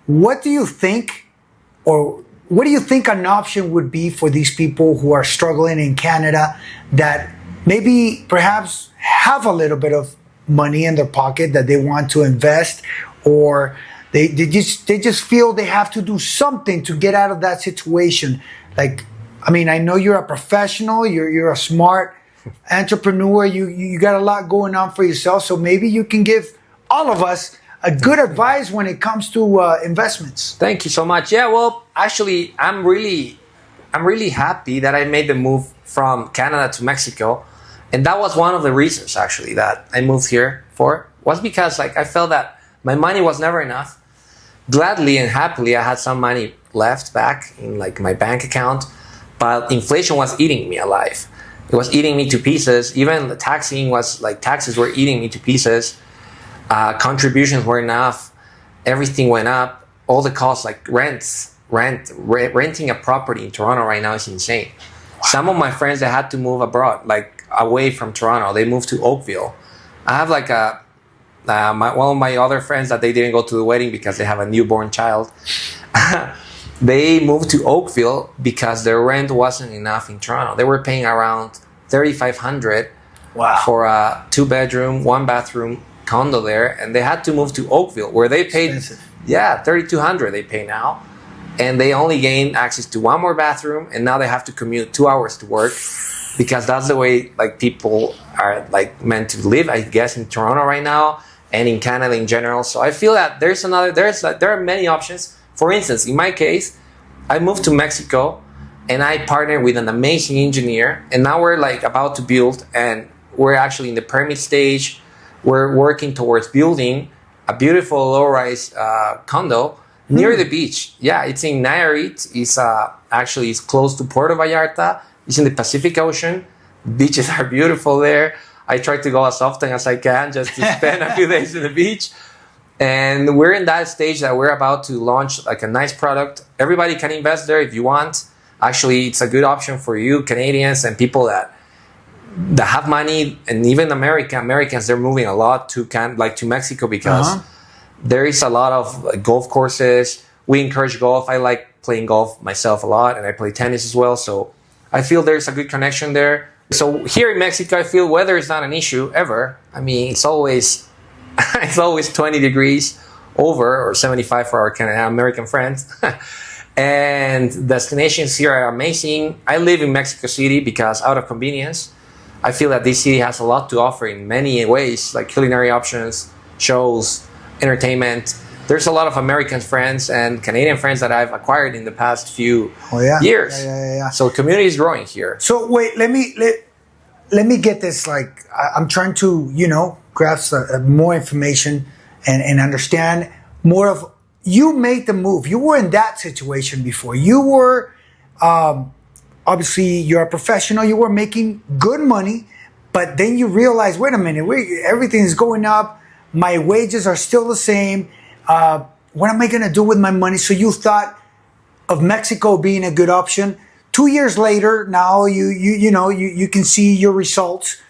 What do you think, or what do you think an option would be for these people who are struggling in Canada that maybe perhaps have a little bit of money in their pocket that they want to invest, or they just feel they have to do something to get out of that situation? Like, I mean, I know you're a professional, you're a smart entrepreneur, you got a lot going on for yourself, so maybe you can give all of us a good advice when it comes to investments. Thank you so much. Yeah, well, actually, I'm really happy that I made the move from Canada to Mexico, and that was one of the reasons actually that I moved here for, was because like I felt that my money was never enough. Gladly and happily, I had some money left back in like my bank account, but inflation was eating me alive. It was eating me to pieces. Even the taxes were eating me to pieces. Contributions weren't enough. Everything went up. All the costs, like renting a property in Toronto right now is insane. Wow. Some of my friends, they had to move abroad, like away from Toronto. They moved to Oakville. I have like one of my other friends that they didn't go to the wedding because they have a newborn child. They moved to Oakville because their rent wasn't enough in Toronto. They were paying around $3,500 for a 2-bedroom, 1-bathroom condo there, and they had to move to Oakville where they paid $3,200 they pay now, and they only gained access to 1 more bathroom, and now they have to commute 2 hours to work because that's the way like people are like meant to live, I guess, in Toronto right now and in Canada in general. So I feel that there are many options. For instance, in my case, I moved to Mexico and I partnered with an amazing engineer, and now we're like about to build, and we're actually in the permit stage. We're working towards building a beautiful low-rise condo near the beach. Yeah, it's in Nayarit. It's close to Puerto Vallarta. It's in the Pacific Ocean. Beaches are beautiful there. I try to go as often as I can just to spend a few days in the beach. And we're in that stage that we're about to launch like a nice product. Everybody can invest there if you want. Actually, it's a good option for you, Canadians, and people that have money, and even Americans, they're moving a lot to Mexico because there is a lot of golf courses. We encourage golf. I like playing golf myself a lot, and I play tennis as well. So I feel there's a good connection there. So here in Mexico, I feel weather is not an issue ever. I mean, it's always 20 degrees over, or 75 for our American friends. And destinations here are amazing. I live in Mexico City because out of convenience, I feel that this city has a lot to offer in many ways, like culinary options, shows, entertainment. There's a lot of American friends and Canadian friends that I've acquired in the past few years. So community is growing here. So wait, let me get this. Like, I'm trying to, grasp more information and understand more of. You made the move. You were in that situation before. You were. Obviously, you're a professional. You were making good money, but then you realize, wait a minute, everything is going up. My wages are still the same. What am I going to do with my money? So you thought of Mexico being a good option. 2 years later, now you can see your results.